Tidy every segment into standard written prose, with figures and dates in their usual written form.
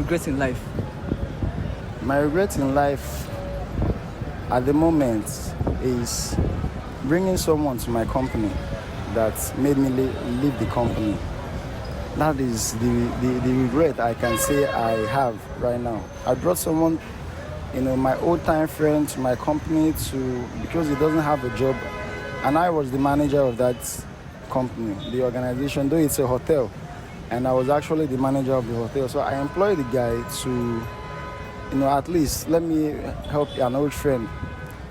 regret in life? My regret in life at the moment is bringing someone to my company that made me leave the company. That is the regret I can say I have right now. I brought someone, my old time friend to my company because he doesn't have a job, and I was the manager of that company, the organization, though it's a hotel, and I was actually the manager of the hotel. So I employed the guy to, at least let me help an old friend.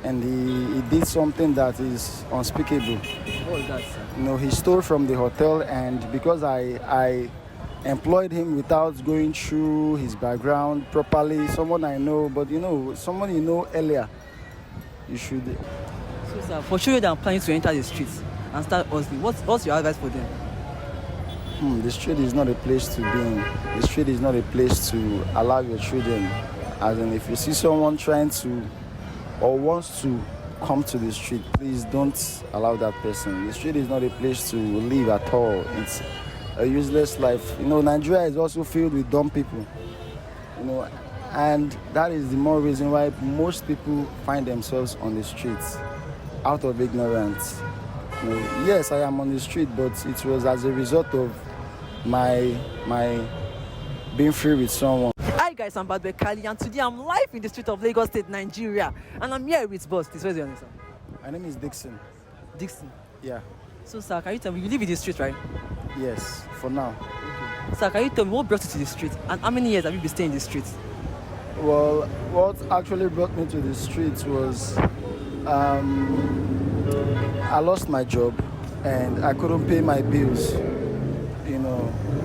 And he did something that is unspeakable. What was that, sir? He stole from the hotel, and because I employed him without going through his background properly, someone I know, but someone earlier, you should. So, sir, for children that are planning to enter the streets and start hustling, what's your advice for them? The street is not a place to be in. The street is not a place to allow your children. As in, if you see someone trying to or wants to come to the street, please don't allow that person. The street is not a place to live at all. It's a useless life. Nigeria is also filled with dumb people. And that is the more reason why most people find themselves on the streets out of ignorance. Yes, I am on the street, but it was as a result of my being free with someone. Hi guys, I'm Badbe Kali, and today I'm live in the street of Lagos State, Nigeria, and I'm here with boss. This was your name, sir? My name is Dixon. Dixon. Yeah. So, sir, can you tell me, you live in the street, right? Yes, for now. Okay. Sir, can you tell me what brought you to the street, and how many years have you been staying in the street? Well, what actually brought me to the streets was I lost my job and I couldn't pay my bills.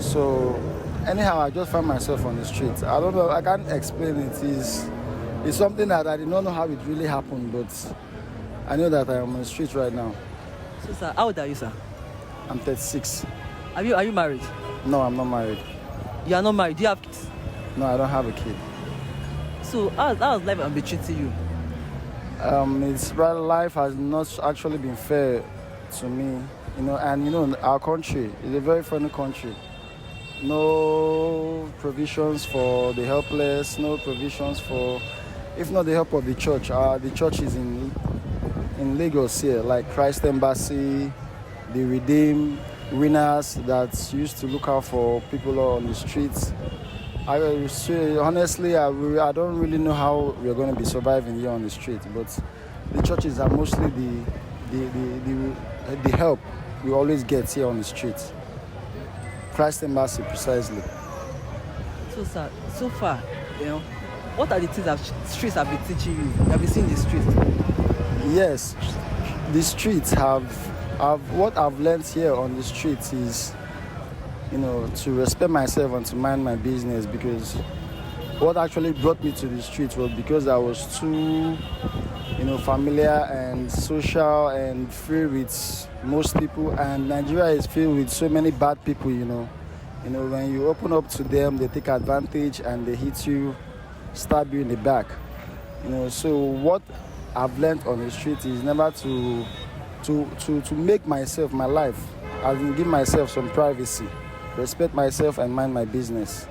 So anyhow, I just found myself on the street. I don't know, I can't explain it. It's something that I did not know how it really happened, but I know that I am on the street right now. So, sir, how old are you, sir? I'm 36. Are you married? No, I'm not married. You are not married. Do you have kids? No, I don't have a kid. So, how's life been treating you? Life has not actually been fair to me. Our country is a very funny country. No provisions for the helpless, no provisions for, if not the help of the church. The church is in Lagos here, like Christ Embassy, the Redeem, Winners that used to look out for people on the streets. Honestly, I don't really know how we're going to be surviving here on the street, but the churches are mostly the help we always get here on the street. Christ Embassy, precisely. So, sir, so far, what are the things that streets have been teaching you? You have been seeing the streets? Yes, the streets what I've learned here on the streets is, to respect myself and to mind my business, because what actually brought me to the streets was because I was too, familiar and social and free with most people, and Nigeria is filled with so many bad people, when you open up to them, they take advantage and they hit you, stab you in the back, so what I've learned on the street is never to make myself, my life, I will give myself some privacy, respect myself and mind my business.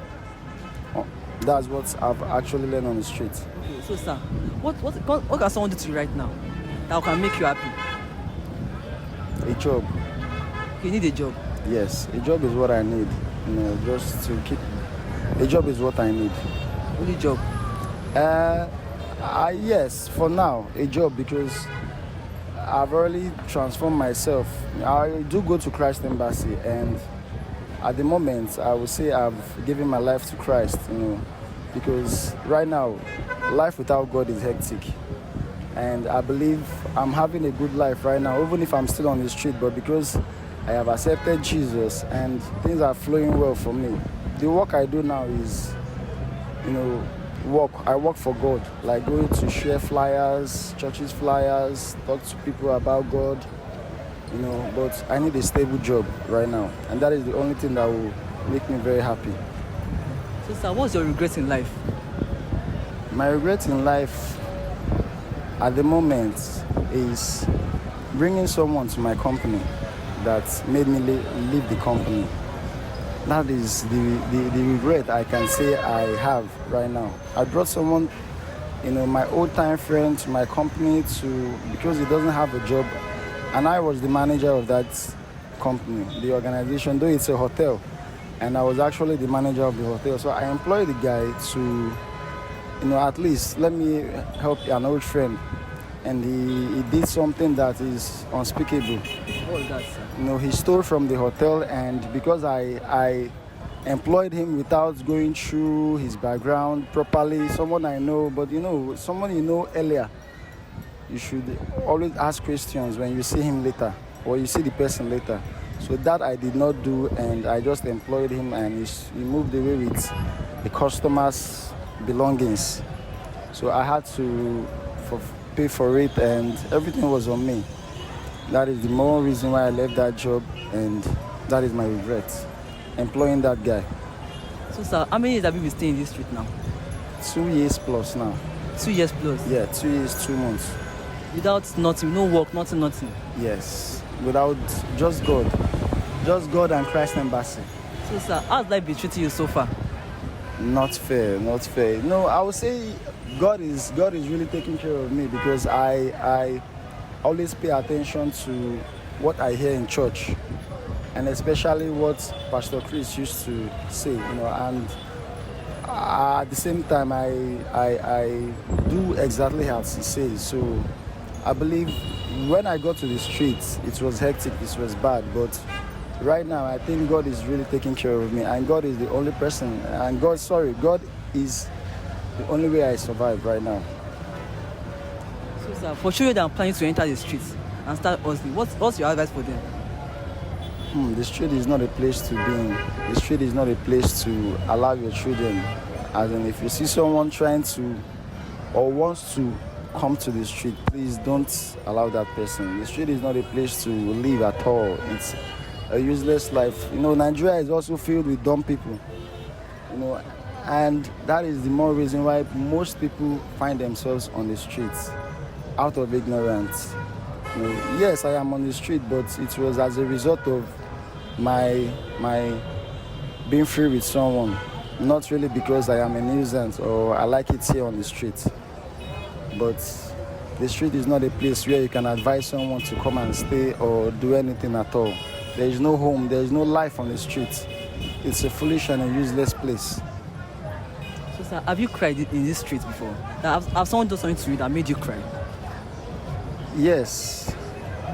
That's what I've actually learned on the street. Okay, so sir, what can someone do to you right now that can make you happy? A job. You need a job? Yes, a job is what I need, just to keep. A job is what I need. Only job? Yes, for now, a job, because I've already transformed myself. I do go to Christ Embassy, and at the moment, I would say I've given my life to Christ, because right now, life without God is hectic. And I believe I'm having a good life right now, even if I'm still on the street, but because I have accepted Jesus and things are flowing well for me. The work I do now is, I work for God, like going to share flyers, churches flyers, talk to people about God, but I need a stable job right now, and that is the only thing that will make me very happy. So sir, what's your regret in life? My regret in life at the moment is bringing someone to my company that made me leave the company. That is the regret I can say I have right now. I brought someone, my old time friend to my company because he doesn't have a job, and I was the manager of that company, the organization, though it's a hotel, and I was actually the manager of the hotel. So I employed the guy to, at least let me help an old friend, and he did something that is unspeakable. What was that, sir? He stole from the hotel, and because I employed him without going through his background properly, someone I know, but someone you know earlier, you should always ask questions when you see him later or you see the person later. So that I did not do, and I just employed him, and he moved away with the customer's belongings. So I had to pay for it, and everything was on me. That is the more reason why I left that job, and that is my regret, employing that guy. So, sir, how many years have you been staying in this street now? 2 years plus now. 2 years plus? Yeah, 2 years, 2 months. Without nothing, no work, nothing? Yes, without just God. Just God and Christ Embassy. So, sir, how's life been treating you so far? Not fair. No, I would say God is really taking care of me, because I always pay attention to what I hear in church, and especially what Pastor Chris used to say, and at the same time I do exactly as he says. So I believe when I got to the streets, it was hectic, it was bad, but right now I think God is really taking care of me, and God is the only person, and God is the only way I survive right now. So, sir, for children that are planning to enter the streets and start hustling, what's your advice for them? The street is not a place to be in. The street is not a place to allow your children. As in, if you see someone trying to or wants to come to the street, please don't allow that person. The street is not a place to live at all. It's a useless life. Nigeria is also filled with dumb people. And that is the more reason why most people find themselves on the streets out of ignorance. Yes, I am on the street, but it was as a result of my being free with someone, not really because I am a nuisance or I like it here on the street. But the street is not a place where you can advise someone to come and stay or do anything at all. There is no home, there is no life on the street. It's a foolish and a useless place. So, sir, have you cried in this street before? Have someone done something to you that made you cry? Yes.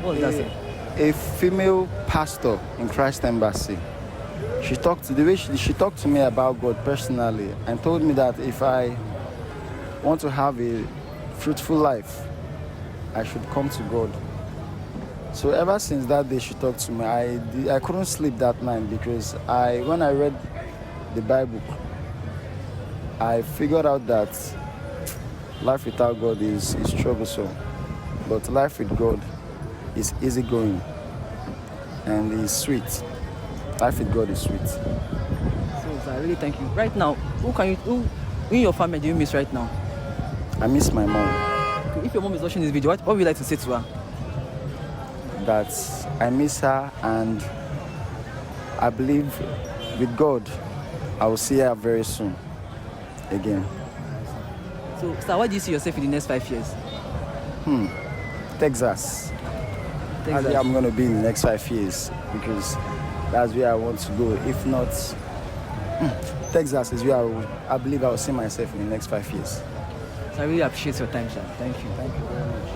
What was that, sir? A female pastor in Christ Embassy. She talked to me about God personally, and told me that if I want to have a fruitful life, I should come to God. So ever since that day she talked to me, I couldn't sleep that night, because when I read the Bible, I figured out that life without God is troublesome, but life with God is easygoing and is sweet. Life with God is sweet. So, I really thank you. Right now, who in your family do you miss right now? I miss my mom. Okay, if your mom is watching this video, what would you like to say to her? That I miss her, and I believe with God I will see her very soon again. So, sir, where do you see yourself in the next 5 years? Texas. That's where I'm going to be in the next 5 years, because that's where I want to go. If not, Texas is where I believe I will see myself in the next 5 years. So I really appreciate your time, sir. Thank you. Thank you very much.